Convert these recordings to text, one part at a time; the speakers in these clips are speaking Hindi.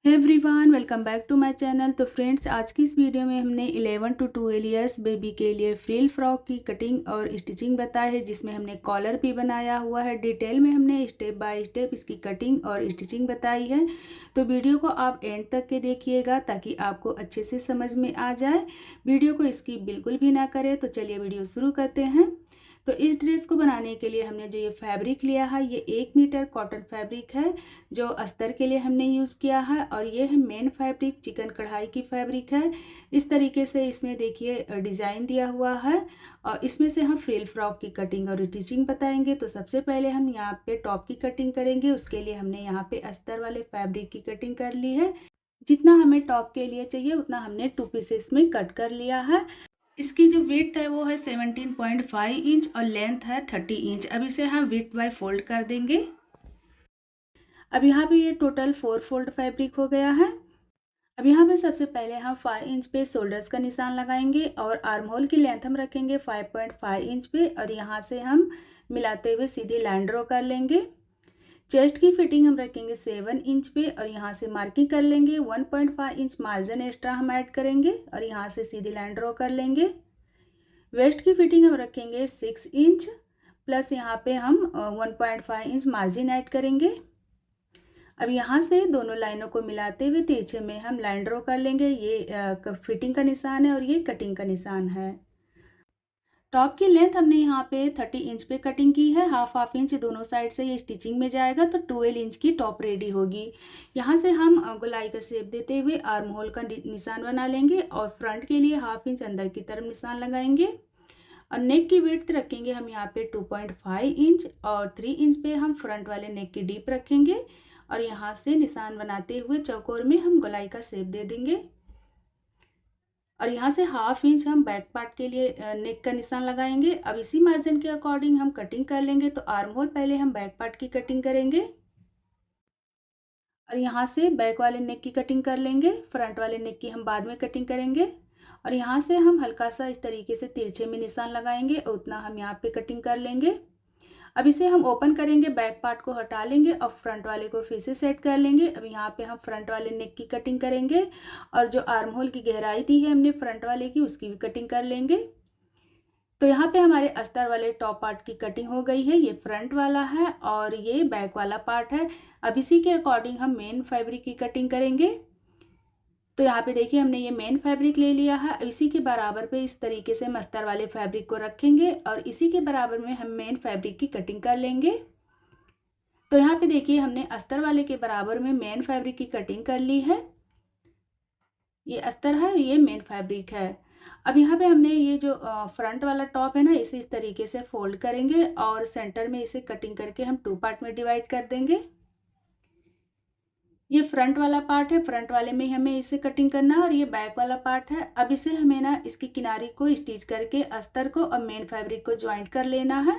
Everyone welcome back to my channel. तो फ्रेंड्स, आज की इस वीडियो में हमने 11 टू 12 ईयर्स बेबी के लिए फ्रिल फ्रॉक की कटिंग और स्टिचिंग बताई है, जिसमें हमने कॉलर भी बनाया हुआ है। डिटेल में हमने स्टेप बाय स्टेप इसकी कटिंग और स्टिचिंग बताई है। तो वीडियो को आप एंड तक के देखिएगा ताकि आपको अच्छे से समझ में आ जाए। वीडियो को स्किप बिल्कुल भी ना करें। तो चलिए वीडियो शुरू करते हैं। तो इस ड्रेस को बनाने के लिए हमने जो ये फैब्रिक लिया है, ये 1 मीटर कॉटन फैब्रिक है जो अस्तर के लिए हमने यूज़ किया है। और ये है मेन फैब्रिक, चिकन कढ़ाई की फैब्रिक है। इस तरीके से इसमें देखिए डिज़ाइन दिया हुआ है। और इसमें से हम फ्रिल फ्रॉक की कटिंग और स्टिचिंग बताएंगे। तो सबसे पहले हम यहाँ पे टॉप की कटिंग करेंगे। उसके लिए हमने यहाँ पे अस्तर वाले फैब्रिक की कटिंग कर ली है। जितना हमें टॉप के लिए चाहिए उतना हमने 2 पीसेस में कट कर लिया है। इसकी जो विड्थ है वो है 17.5 इंच और लेंथ है 30 इंच। अब इसे हम विड्थ बाय फोल्ड कर देंगे। अब यहाँ पे ये टोटल 4 फोल्ड फैब्रिक हो गया है। अब यहाँ पे सबसे पहले हम 5 इंच पे शोल्डर्स का निशान लगाएंगे और आर्म होल की लेंथ हम रखेंगे 5.5 इंच पे। और यहाँ से हम मिलाते हुए सीधी लाइन ड्रॉ कर लेंगे। चेस्ट की फिटिंग हम रखेंगे 7 इंच पे और यहाँ से मार्किंग कर लेंगे। 1.5 इंच मार्जिन एक्स्ट्रा हम ऐड करेंगे और यहाँ से सीधी लाइन ड्रॉ कर लेंगे। वेस्ट की फिटिंग हम रखेंगे 6 इंच प्लस यहाँ पे हम 1.5 इंच मार्जिन ऐड करेंगे। अब यहाँ से दोनों लाइनों को मिलाते हुए तिरछे में हम लाइन ड्रॉ कर लेंगे। ये फिटिंग का निशान है और ये कटिंग का निशान है। टॉप की लेंथ हमने यहाँ पे 30 इंच पे कटिंग की है। हाफ इंच दोनों साइड से ये स्टिचिंग में जाएगा तो 12 इंच की टॉप रेडी होगी। यहाँ से हम गोलाई का शेप देते हुए आर्म होल का निशान बना लेंगे और फ्रंट के लिए हाफ इंच अंदर की तरफ निशान लगाएंगे। और नेक की विड्थ रखेंगे हम यहाँ पे 2.5 इंच और 3 इंच पे हम फ्रंट वाले नेक की डीप रखेंगे। और यहाँ से निशान बनाते हुए चौकोर में हम गोलाई का शेप दे देंगे। और यहाँ से हाफ इंच हम बैक पार्ट के लिए नेक का निशान लगाएंगे। अब इसी मार्जिन के अकॉर्डिंग हम कटिंग कर लेंगे। तो आर्म होल पहले हम बैक पार्ट की कटिंग करेंगे और यहाँ से बैक वाले नेक की कटिंग कर लेंगे। फ्रंट वाले नेक की हम बाद में कटिंग करेंगे। और यहाँ से हम हल्का सा इस तरीके से तिरछे में निशान लगाएंगे और उतना हम यहाँ पे कटिंग कर लेंगे। अब इसे हम ओपन करेंगे, बैक पार्ट को हटा लेंगे और फ्रंट वाले को फिर से सेट कर लेंगे। अब यहाँ पे हम फ्रंट वाले नेक की कटिंग करेंगे और जो आर्म होल की गहराई दी है हमने फ्रंट वाले की, उसकी भी कटिंग कर लेंगे। तो यहाँ पे हमारे अस्तर वाले टॉप पार्ट की कटिंग हो गई है। ये फ्रंट वाला है और ये बैक वाला पार्ट है। अब इसी के अकॉर्डिंग हम मेन फैब्रिक की कटिंग करेंगे। तो यहाँ पे देखिए हमने ये मेन फैब्रिक ले लिया है। इसी के बराबर पे इस तरीके से हम अस्तर वाले फैब्रिक को रखेंगे और इसी के बराबर में हम मेन फैब्रिक की कटिंग कर लेंगे। तो यहाँ पे देखिए हमने अस्तर वाले के बराबर में मेन फैब्रिक की कटिंग कर ली है। ये अस्तर है, ये मेन फैब्रिक है। अब यहाँ पे हमने ये जो फ्रंट वाला टॉप है ना, इसे इस तरीके से फोल्ड करेंगे और सेंटर में इसे कटिंग करके हम 2 पार्ट में डिवाइड कर देंगे। ये फ्रंट वाला पार्ट है, फ्रंट वाले में हमें इसे कटिंग करना है और ये बैक वाला पार्ट है। अब इसे हमें ना इसकी किनारी को स्टिच करके अस्तर को और मेन फैब्रिक को ज्वाइंट कर लेना है।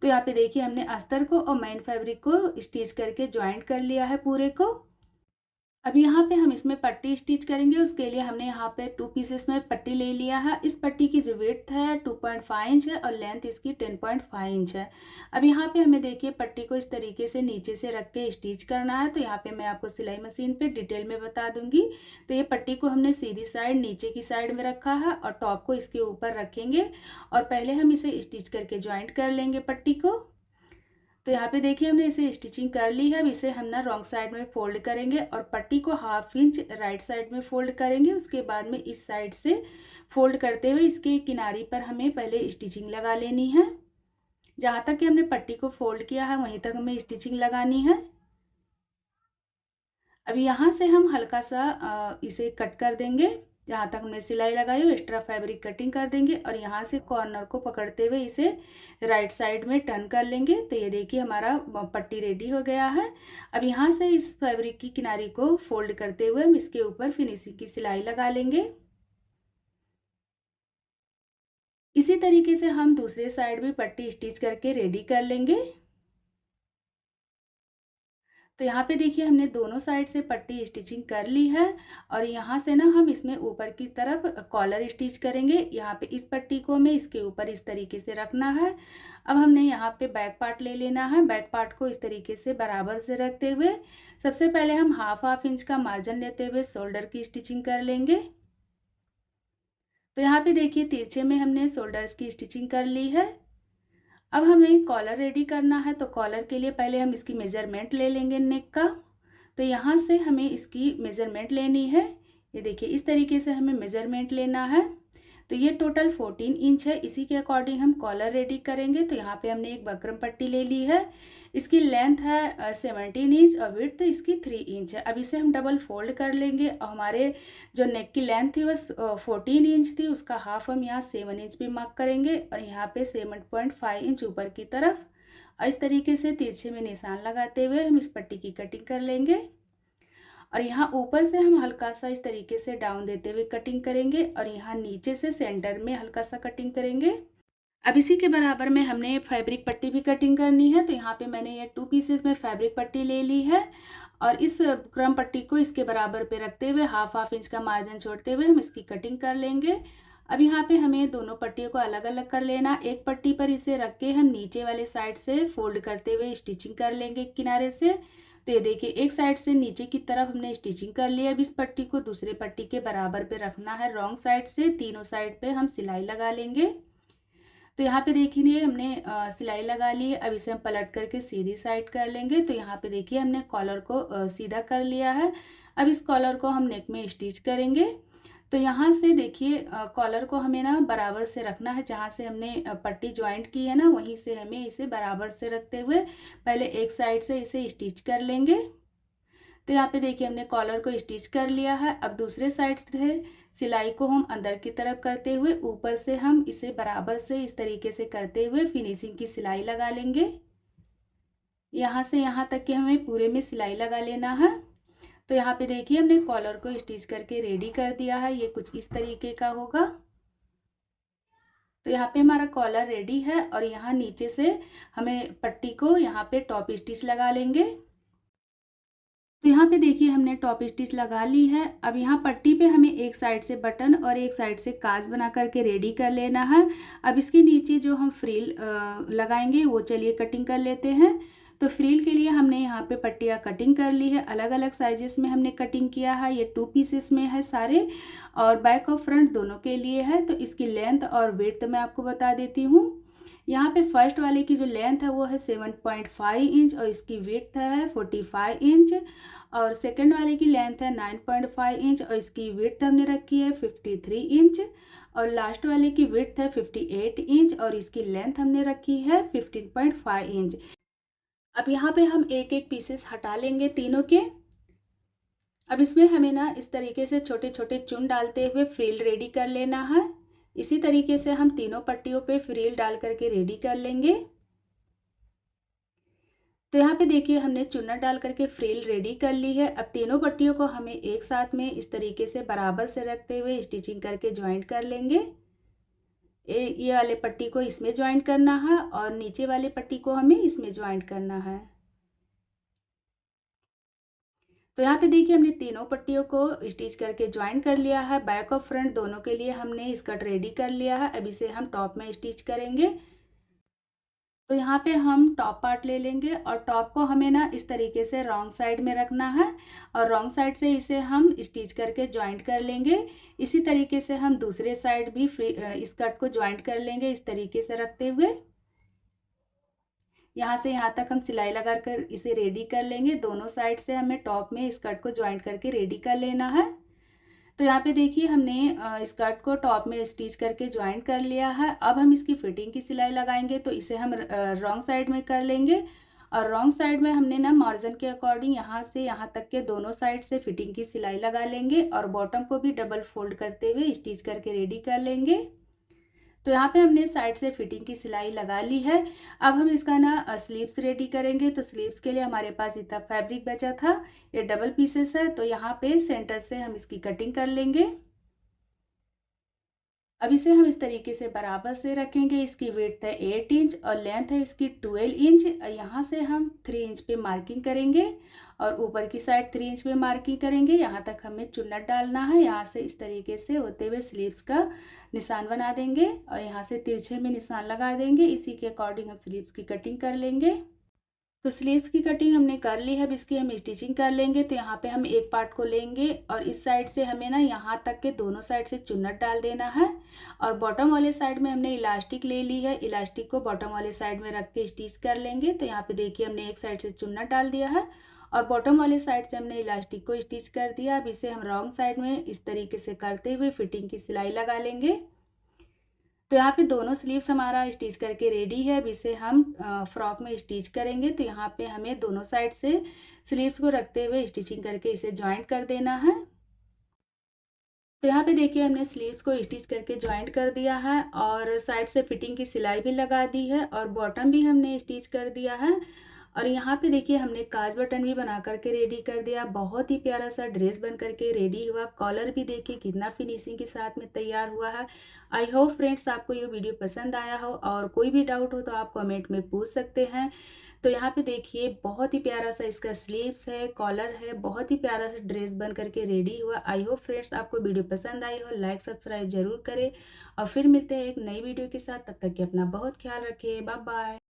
तो यहाँ पे देखिए हमने अस्तर को और मेन फैब्रिक को स्टिच करके ज्वाइंट कर लिया है पूरे को। अब यहाँ पे हम इसमें पट्टी स्टिच करेंगे। उसके लिए हमने यहाँ पे 2 पीसेस में पट्टी ले लिया है। इस पट्टी की जो विड्थ है 2.5 इंच है और लेंथ इसकी 10.5 इंच है। अब यहाँ पे हमें देखिए पट्टी को इस तरीके से नीचे से रख के स्टिच करना है। तो यहाँ पे मैं आपको सिलाई मशीन पे डिटेल में बता दूंगी। तो ये पट्टी को हमने सीधी साइड नीचे की साइड में रखा है और टॉप को इसके ऊपर रखेंगे और पहले हम इसे स्टिच करके ज्वाइंट कर लेंगे पट्टी को। तो यहाँ पे देखिए हमने इसे स्टिचिंग कर ली है। अब इसे हम ना रॉन्ग साइड में फोल्ड करेंगे और पट्टी को हाफ इंच राइट साइड में फोल्ड करेंगे। उसके बाद में इस साइड से फोल्ड करते हुए इसके किनारी पर हमें पहले स्टिचिंग लगा लेनी है। जहाँ तक कि हमने पट्टी को फोल्ड किया है वहीं तक हमें स्टिचिंग लगानी है। अब यहाँ से हम हल्का सा इसे कट कर देंगे। जहाँ तक हमने सिलाई लगाई हो एक्स्ट्रा फैब्रिक कटिंग कर देंगे और यहाँ से कॉर्नर को पकड़ते हुए इसे राइट साइड में टर्न कर लेंगे। तो ये देखिए हमारा पट्टी रेडी हो गया है। अब यहाँ से इस फैब्रिक की किनारी को फोल्ड करते हुए हम इसके ऊपर फिनिशिंग की सिलाई लगा लेंगे। इसी तरीके से हम दूसरे साइड भी पट्टी स्टिच करके रेडी कर लेंगे। तो यहाँ पे देखिए हमने दोनों साइड से पट्टी स्टिचिंग कर ली है और यहाँ से ना हम इसमें ऊपर की तरफ कॉलर स्टिच करेंगे। यहाँ पे इस पट्टी को हमें इसके ऊपर इस तरीके से रखना है। अब हमने यहाँ पे बैक पार्ट ले लेना है। बैक पार्ट को इस तरीके से बराबर से रखते हुए सबसे पहले हम हाफ इंच का मार्जिन लेते हुए शोल्डर की स्टिचिंग कर लेंगे। तो यहाँ पे देखिए तिरछे में हमने शोल्डर्स की स्टिचिंग कर ली है। अब हमें कॉलर रेडी करना है, तो कॉलर के लिए पहले हम इसकी मेज़रमेंट ले लेंगे नेक का। तो यहाँ से हमें इसकी मेज़रमेंट लेनी है। ये देखिए इस तरीके से हमें मेज़रमेंट लेना है। तो ये टोटल 14 इंच है, इसी के अकॉर्डिंग हम कॉलर रेडी करेंगे। तो यहाँ पे हमने एक बकरम पट्टी ले ली है। इसकी लेंथ है 17 इंच और विड्थ इसकी 3 इंच है। अब इसे हम डबल फोल्ड कर लेंगे और हमारे जो नेक की लेंथ थी वह 14 इंच थी, उसका हाफ हम यहाँ 7 इंच पे मार्क करेंगे और यहाँ पे 7.5 इंच ऊपर की तरफ और इस तरीके से तिरछे में निशान लगाते हुए हम इस पट्टी की कटिंग कर लेंगे। और यहाँ ऊपर से हम हल्का सा इस तरीके से डाउन देते हुए कटिंग करेंगे और यहाँ नीचे से सेंटर में हल्का सा कटिंग करेंगे। अब इसी के बराबर में हमने फैब्रिक पट्टी भी कटिंग करनी है। तो यहाँ पे मैंने ये 2 पीसेस में फैब्रिक पट्टी ले ली है और इस क्रम पट्टी को इसके बराबर पे रखते हुए हाफ इंच का मार्जिन छोड़ते हुए हम इसकी कटिंग कर लेंगे। अब यहाँ पे हमें दोनों पट्टियों को अलग अलग कर लेना। एक पट्टी पर इसे रख के हम नीचे वाले साइड से फोल्ड करते हुए स्टिचिंग कर लेंगे किनारे से। तो ये देखिए एक साइड से नीचे की तरफ हमने स्टिचिंग कर लिया। अब इस पट्टी को दूसरे पट्टी के बराबर पे रखना है रॉन्ग साइड से। तीनों साइड पे हम सिलाई लगा लेंगे। तो यहाँ पे देखिए हमने सिलाई लगा ली है। अब इसे हम पलट करके सीधी साइड कर लेंगे। तो यहाँ पे देखिए हमने कॉलर को सीधा कर लिया है। अब इस कॉलर को हम नेक में स्टिच करेंगे। तो यहाँ से देखिए कॉलर को हमें ना बराबर से रखना है। जहाँ से हमने पट्टी ज्वाइंट की है ना, वहीं से हमें इसे बराबर से रखते हुए पहले एक साइड से इसे स्टिच कर लेंगे। तो यहाँ पे देखिए हमने कॉलर को स्टिच कर लिया है। अब दूसरे साइड से सिलाई को हम अंदर की तरफ करते हुए ऊपर से हम इसे बराबर से इस तरीके से करते हुए फिनिशिंग की सिलाई लगा लेंगे। यहाँ से यहाँ तक कि हमें पूरे में सिलाई लगा लेना है। तो यहाँ पे देखिए हमने कॉलर को स्टिच करके रेडी कर दिया है। ये कुछ इस तरीके का होगा। तो यहाँ पे हमारा कॉलर रेडी है और यहाँ नीचे से हमें पट्टी को यहाँ पे टॉप स्टिच लगा लेंगे। तो यहाँ पे देखिए हमने टॉप स्टिच लगा ली है। अब यहाँ पट्टी पे हमें एक साइड से बटन और एक साइड से काज बना करके रेडी कर लेना है। अब इसके नीचे जो हम फ्रिल लगाएंगे वो चलिए कटिंग कर लेते हैं। तो फ्रिल के लिए हमने यहाँ पे पट्टियाँ कटिंग कर ली है। अलग अलग साइजेस में हमने कटिंग किया है। ये 2 पीसेस में है सारे और बैक और फ्रंट दोनों के लिए है। तो इसकी लेंथ और विड्थ मैं आपको बता देती हूँ। यहाँ पे फर्स्ट वाले की जो लेंथ है वो है 7.5 इंच और इसकी विड्थ है 45 इंच और सेकंड वाले की लेंथ है 9.5 इंच और इसकी विड्थ हमने रखी है 53 इंच और लास्ट वाले की विड्थ है 58 इंच और इसकी लेंथ हमने रखी है 15.5 इंच। अब यहाँ पे हम एक एक पीसेस हटा लेंगे तीनों के। अब इसमें हमें ना इस तरीके से छोटे छोटे चुन डालते हुए फ्रिल रेडी कर लेना है। इसी तरीके से हम तीनों पट्टियों पे फ्रिल डाल करके रेडी कर लेंगे। तो यहाँ पे देखिए हमने चुन्नट डाल करके फ्रिल रेडी कर ली है। अब तीनों पट्टियों को हमें एक साथ में इस तरीके से बराबर से रखते हुए स्टिचिंग करके ज्वाइंट कर लेंगे। ये वाले पट्टी को इसमें ज्वाइंट करना है और नीचे वाले पट्टी को हमें इसमें ज्वाइंट करना है। तो यहाँ पे देखिए हमने तीनों पट्टियों को स्टिच करके ज्वाइन कर लिया है। बैक और फ्रंट दोनों के लिए हमने स्कर्ट रेडी कर लिया है। अब इसे हम टॉप में स्टिच करेंगे। तो यहाँ पे हम टॉप पार्ट ले लेंगे और टॉप को हमें ना इस तरीके से रॉन्ग साइड में रखना है और रॉन्ग साइड से इसे हम स्टिच करके ज्वाइंट कर लेंगे। इसी तरीके से हम दूसरे साइड भी स्कर्ट को ज्वाइंट कर लेंगे इस तरीके से रखते हुए। यहाँ से यहाँ तक हम सिलाई लगा कर इसे रेडी कर लेंगे। दोनों साइड से हमें टॉप में स्कर्ट को ज्वाइंट करके रेडी कर लेना है। तो यहाँ पे देखिए हमने स्कर्ट को टॉप में स्टिच करके ज्वाइंट कर लिया है। अब हम इसकी फिटिंग की सिलाई लगाएंगे। तो इसे हम रॉन्ग साइड में कर लेंगे और रॉन्ग साइड में हमने ना मार्जिन के अकॉर्डिंग यहाँ से यहाँ तक के दोनों साइड से फिटिंग की सिलाई लगा लेंगे और बॉटम को भी डबल फोल्ड करते हुए स्टिच करके रेडी कर लेंगे। तो यहाँ पे हमने साइड से फिटिंग की सिलाई लगा ली है। अब हम इसका ना स्लीव्स रेडी करेंगे। तो स्लीव्स के लिए हमारे पास इतना फैब्रिक बचा था, ये डबल पीसेस है। तो यहाँ पे सेंटर से हम इसकी कटिंग कर लेंगे। अब इसे हम इस तरीके से बराबर से रखेंगे। इसकी विड्थ है 8 इंच और लेंथ है इसकी 12 इंच। यहाँ से हम 3 इंच पे मार्किंग करेंगे और ऊपर की साइड 3 इंच पे मार्किंग करेंगे। यहाँ तक हमें चुन्नट डालना है। यहाँ से इस तरीके से होते हुए स्लीव्स का निशान बना देंगे और यहाँ से तिरछे में निशान लगा देंगे। इसी के अकॉर्डिंग हम स्लीव्स की कटिंग कर लेंगे। तो स्लीव्स की कटिंग हमने कर ली है। अब इसकी हम स्टिचिंग कर लेंगे। तो यहाँ पे हम एक पार्ट को लेंगे और इस साइड से हमें ना यहाँ तक के दोनों साइड से चुन्नट डाल देना है और बॉटम वाले साइड में हमने इलास्टिक ले ली है। इलास्टिक को बॉटम वाले साइड में रख के स्टिच कर लेंगे। तो यहाँ पे देखिए हमने एक साइड से चुन्नट डाल दिया है और बॉटम वाले साइड से हमने इलास्टिक को स्टिच कर दिया। अब इसे हम रॉन्ग साइड में इस तरीके से करते हुए फिटिंग की सिलाई लगा लेंगे। तो यहाँ पे दोनों स्लीव्स हमारा स्टिच करके रेडी है। अब इसे हम फ्रॉक में स्टिच करेंगे। तो यहाँ पे हमें दोनों साइड से स्लीव्स को रखते हुए स्टिचिंग करके इसे जॉइंट कर देना है। तो यहाँ पे देखिए हमने स्लीव्स को स्टिच करके जॉइंट कर दिया है और साइड से फिटिंग की सिलाई भी लगा दी है और बॉटम भी हमने स्टिच कर दिया है। और यहाँ पे देखिए हमने काज बटन भी बना करके रेडी कर दिया। बहुत ही प्यारा सा ड्रेस बन करके रेडी हुआ। कॉलर भी देखिए कितना फिनिशिंग के साथ में तैयार हुआ है। आई होप फ्रेंड्स आपको ये वीडियो पसंद आया हो और कोई भी डाउट हो तो आप कमेंट में पूछ सकते हैं। तो यहाँ पे देखिए बहुत ही प्यारा सा इसका स्लीव्स है, कॉलर है, बहुत ही प्यारा सा ड्रेस बन करके रेडी हुआ। आई होप फ्रेंड्स आपको वीडियो पसंद आई हो। लाइक सब्सक्राइब जरूर करें और फिर मिलते हैं एक नई वीडियो के साथ। तब तक के अपना बहुत ख्याल रखिए। Bye bye.